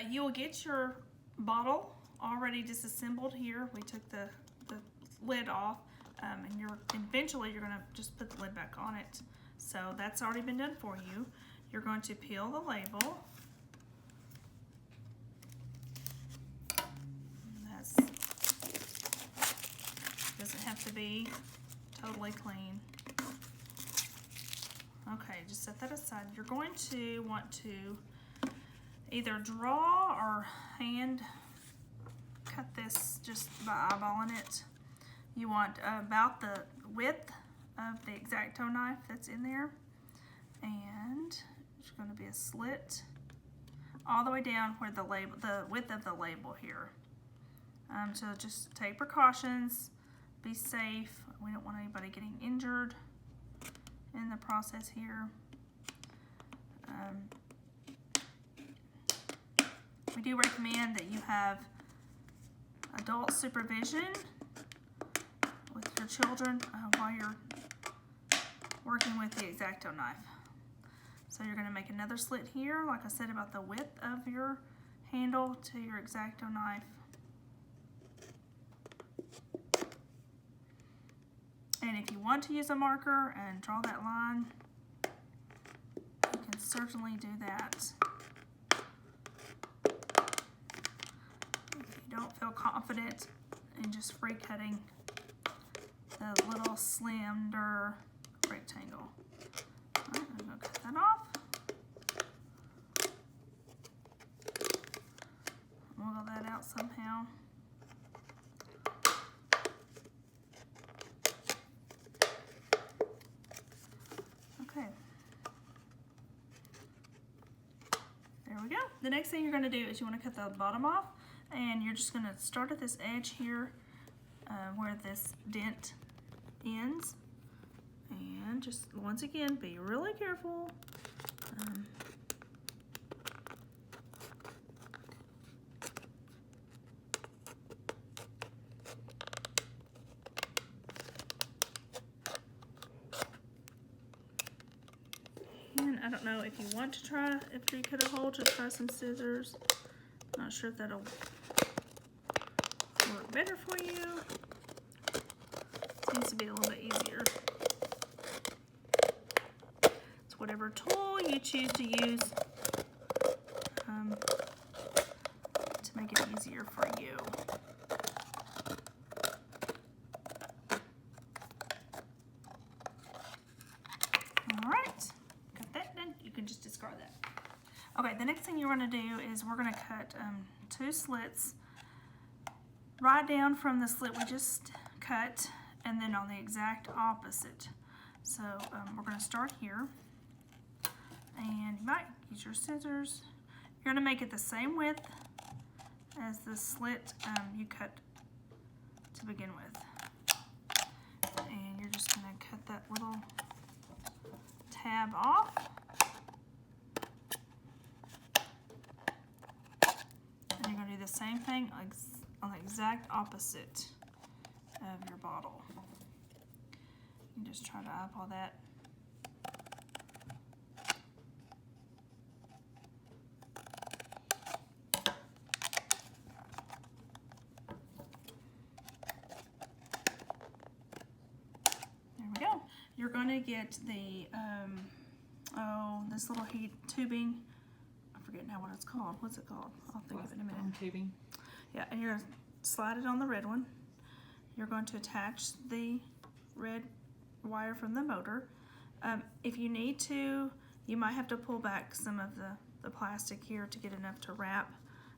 You will get your bottle already disassembled here. We took the lid off, and eventually you're going to just put the lid back on it. So that's already been done for you. You're going to peel the label. Doesn't have to be totally clean. Okay, just set that aside. You're going to want to either draw or hand cut this just by eyeballing it. You want about the width of the X-Acto knife that's in there, and there's going to be a slit all the way down where the width of the label here. So just take precautions, be safe. We don't want anybody getting injured in the process here. We do recommend that you have adult supervision with your children while you're working with the X-Acto knife. So you're going to make another slit here, like I said, about the width of your handle to your X-Acto knife. And if you want to use a marker and draw that line, you can certainly do that. If you don't feel confident in just free cutting the little slender rectangle. All right, I'm going to cut that off. Wiggle that out somehow. Okay. There we go. The next thing you're going to do is you want to cut the bottom off, and you're just going to start at this edge here where this dent ends, and just once again be really careful. And I don't know if you want to try, after you cut a hole, to try some scissors. Not sure if that'll work better for you. Seems to be a little bit easier. It's whatever tool you choose to use to make it easier for you. All right, got that done. You can just discard that. Okay, the next thing you're going to do is we're going to cut 2 slits right down from the slit we just cut, and then on the exact opposite. So we're going to start here, and you might use your scissors. You're going to make it the same width as the slit you cut to begin with. And you're just going to cut that little tab off. And you're going to do the same thing on the exact opposite of your bottle. You just try to eyeball that. There we go. You're going to get the this little heat tubing. I forget now what it's called. What's it called? I'll think of it in a minute. Tubing. Yeah, and you're going to slide it on the red one. You're going to attach the red wire from the motor. If you need to, you might have to pull back some of the plastic here to get enough to wrap.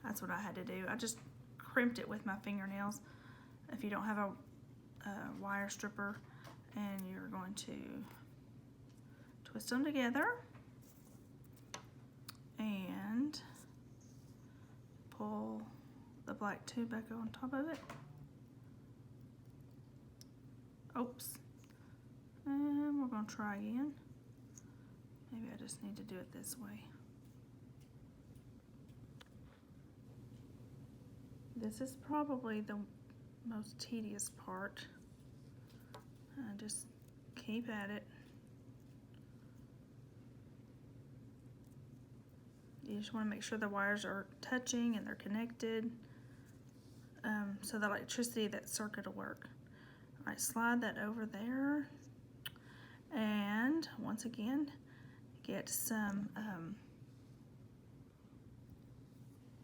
That's what I had to do. I just crimped it with my fingernails. If you don't have a wire stripper, and you're going to twist them together and pull the black tube back on top of it. Oops. And we're going to try again. Maybe I just need to do it this way. This is probably the most tedious part. Just keep at it. You just want to make sure the wires are touching and they're connected, so the electricity, that circuit will work. All right, slide that over there, and once again, get some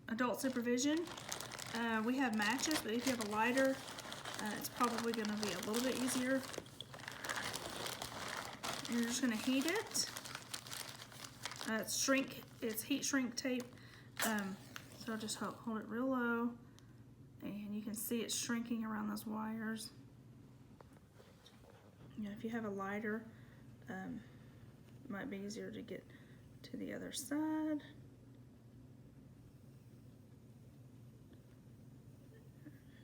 adult supervision. We have matches, but if you have a lighter, it's probably going to be a little bit easier. You're just going to heat it. It's heat shrink tape, so just hold it real low, and you can see it's shrinking around those wires. If you have a lighter, it might be easier to get to the other side.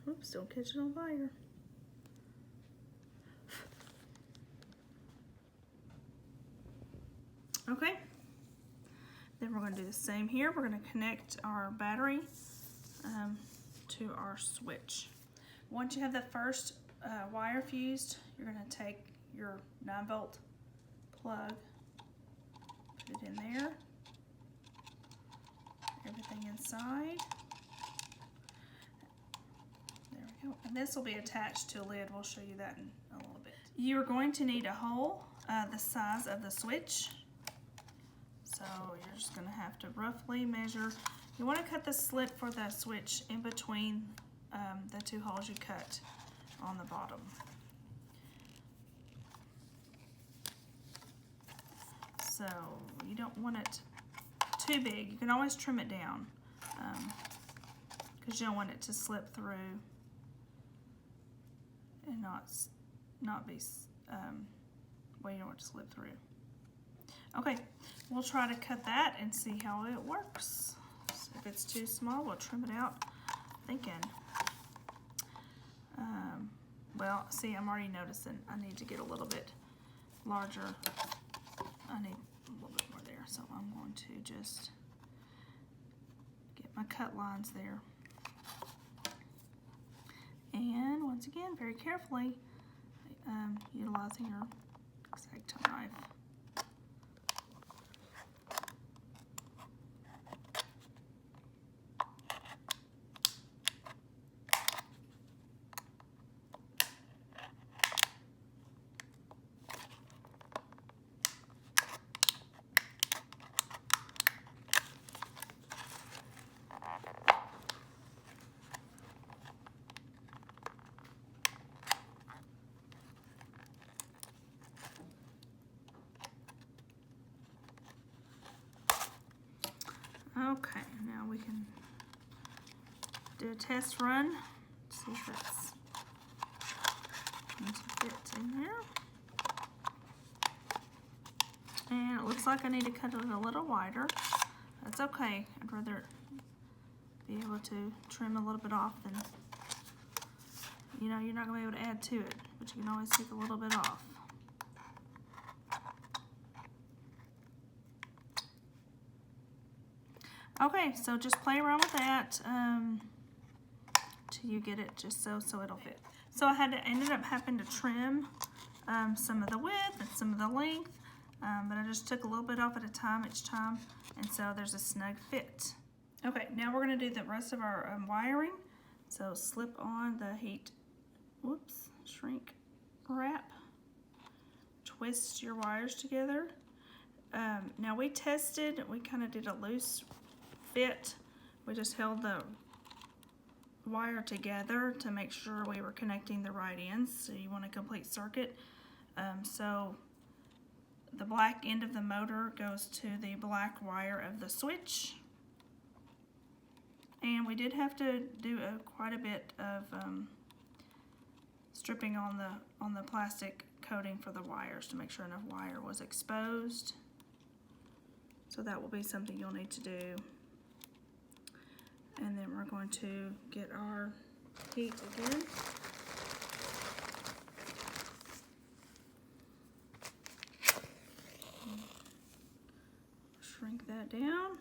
Oops, don't catch it on fire. Okay. Then we're going to do the same here. We're going to connect our battery to our switch. Once you have the first wire fused, you're going to take your 9-volt plug, put it in there, everything inside. There we go. And this will be attached to a lid. We'll show you that in a little bit. You're going to need a hole the size of the switch. So you're just going to have to roughly measure. You want to cut the slit for the switch in between the 2 holes you cut on the bottom. So you don't want it too big. You can always trim it down because you don't want it to slip through and not be well, you don't want it to slip through. Okay, we'll try to cut that and see how it works. So if it's too small, we'll trim it out. Thinking. Well, see, I'm already noticing I need to get a little bit larger. I need a little bit more there, so I'm going to just get my cut lines there. And once again, very carefully, utilizing your X-Acto knife. Okay, now we can do a test run. See if that's going to fit in there. And it looks like I need to cut it a little wider. That's okay. I'd rather be able to trim a little bit off than, you know, you're not going to be able to add to it, but you can always take a little bit off. Okay, so just play around with that till you get it just so it'll fit. So I ended up having to trim some of the width and some of the length, but I just took a little bit off at a time each time, and so there's a snug fit. Okay, now we're going to do the rest of our wiring. So slip on the heat, shrink wrap, twist your wires together. Now we kind of did a loose fit. We just held the wire together to make sure we were connecting the right ends. So you want a complete circuit. So the black end of the motor goes to the black wire of the switch. And we did have to do quite a bit of stripping on the plastic coating for the wires to make sure enough wire was exposed. So that will be something you'll need to do. And then we're going to get our heat again. Shrink that down.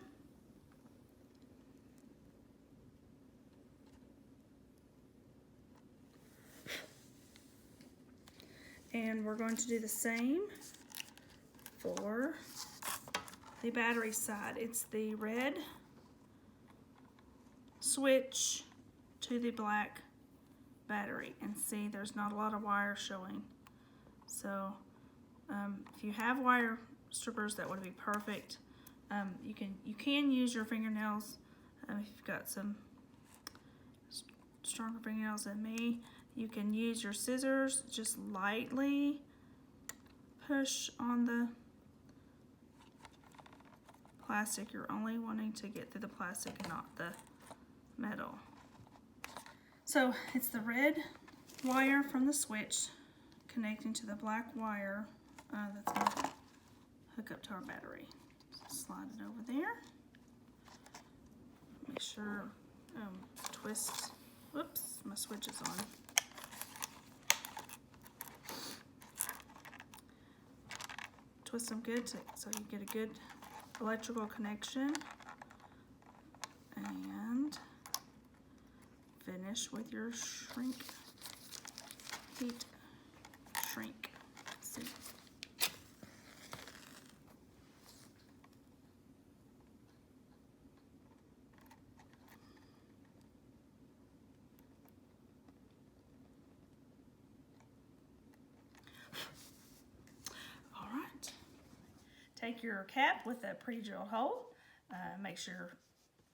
And we're going to do the same for the battery side. It's the red switch to the black battery. And see, there's not a lot of wire showing. So if you have wire strippers, that would be perfect. You can use your fingernails if you've got some stronger fingernails than me. You can use your scissors, just lightly push on the plastic. You're only wanting to get through the plastic and not the metal. So it's the red wire from the switch connecting to the black wire that's going to hook up to our battery. So slide it over there. Make sure twist. Whoops, my switch is on. Twist them good so you get a good electrical connection. And finish with your shrink, heat shrink. Let's see. All right. Take your cap with a pre-drilled hole. Make sure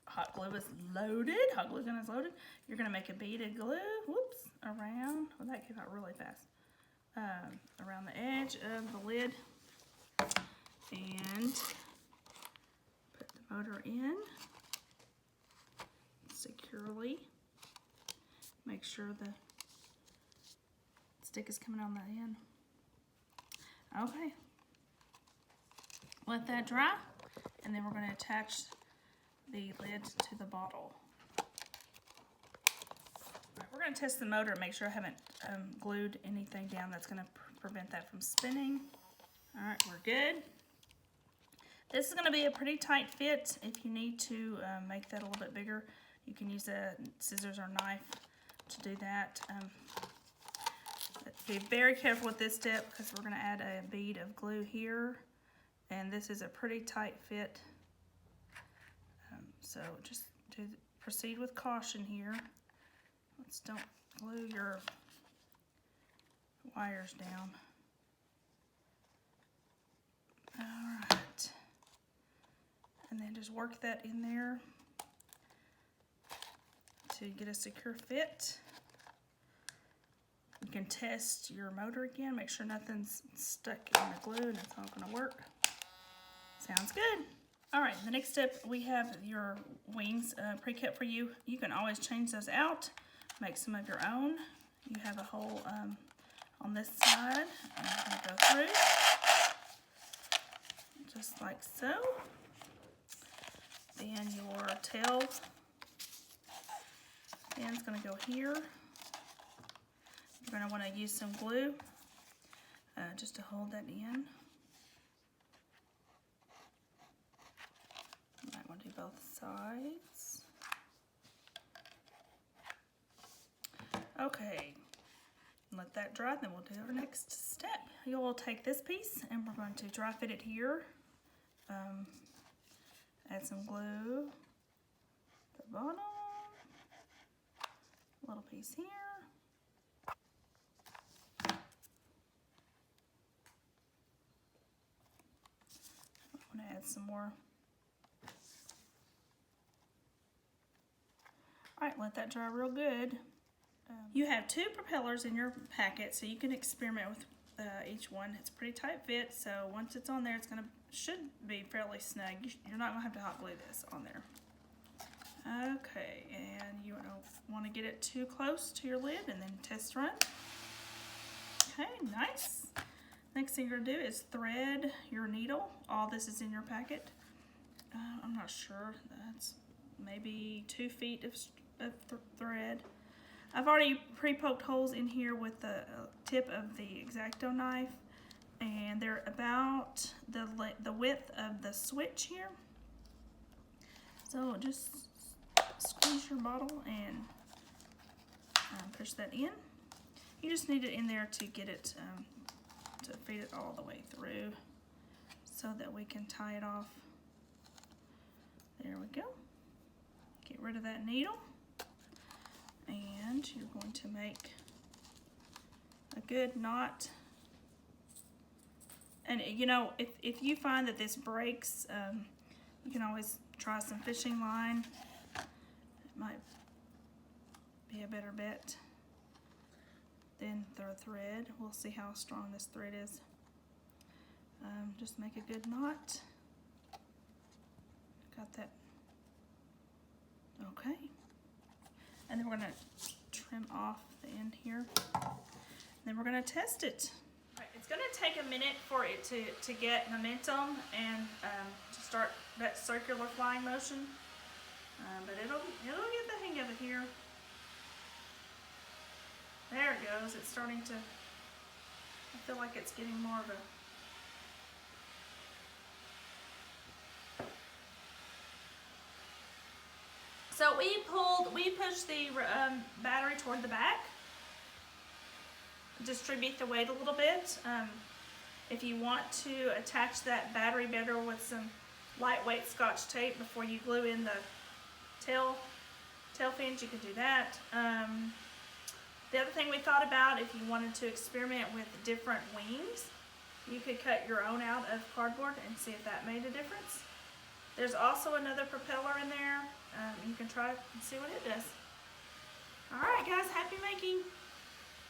hot glue is loaded. Hot glue gun is loaded. You're going to make a bead of glue. Whoops. Around. Well, that came out really fast. Around the edge of the lid. And put the motor in securely. Make sure the stick is coming on the end. Okay. Let that dry, and then we're going to attach the lid to the bottle. We're going to test the motor and make sure I haven't glued anything down that's going to prevent that from spinning. All right, we're good. This is going to be a pretty tight fit. If you need to make that a little bit bigger, you can use a scissors or knife to do that. Be very careful with this step because we're going to add a bead of glue here. And this is a pretty tight fit. So just proceed with caution here. Don't glue your wires down. All right. And then just work that in there to get a secure fit. You can test your motor again, make sure nothing's stuck in the glue and it's not gonna work. Sounds good. All right, the next step, we have your wings pre-cut for you. You can always change those out, make some of your own. You have a hole on this side. I'm gonna go through, just like so. Then your tail end's gonna go here. You're gonna wanna use some glue just to hold that in. You might want to do both sides. Okay, let that dry, then we'll do our next step. You will take this piece and we're going to dry fit it here. Add some glue at the bottom, a little piece here. I'm going to add some more. Alright, let that dry real good. You have 2 propellers in your packet, so you can experiment with each one. It's a pretty tight fit, so once it's on there, should be fairly snug. You're not going to have to hot glue this on there. Okay, and you don't want to get it too close to your lid and then test run. Okay, nice. Next thing you're going to do is thread your needle. All this is in your packet. I'm not sure. That's maybe 2 feet of thread. I've already pre-poked holes in here with the tip of the X-Acto knife, and they're about the width of the switch here. So just squeeze your bottle and push that in. You just need it in there to get it to feed it all the way through, so that we can tie it off There we go. Get rid of that needle. And you're going to make a good knot. And you know, if you find that this breaks, you can always try some fishing line. It might be a better bet than the thread. We'll see how strong this thread is. Just make a good knot. Got that. Okay. And then we're going to trim off the end here. Then we're going to test it. Right, it's going to take a minute for it to get momentum and to start that circular flying motion. But it'll get the hang of it here. There it goes. It's starting to, I feel like it's getting more of a, so we pushed the battery toward the back. Distribute the weight a little bit. If you want to attach that battery better with some lightweight Scotch tape before you glue in the tail fins, you can do that. The other thing we thought about, if you wanted to experiment with different wings, you could cut your own out of cardboard and see if that made a difference. There's also another propeller in there. You can try and see what it does. All right, guys, happy making.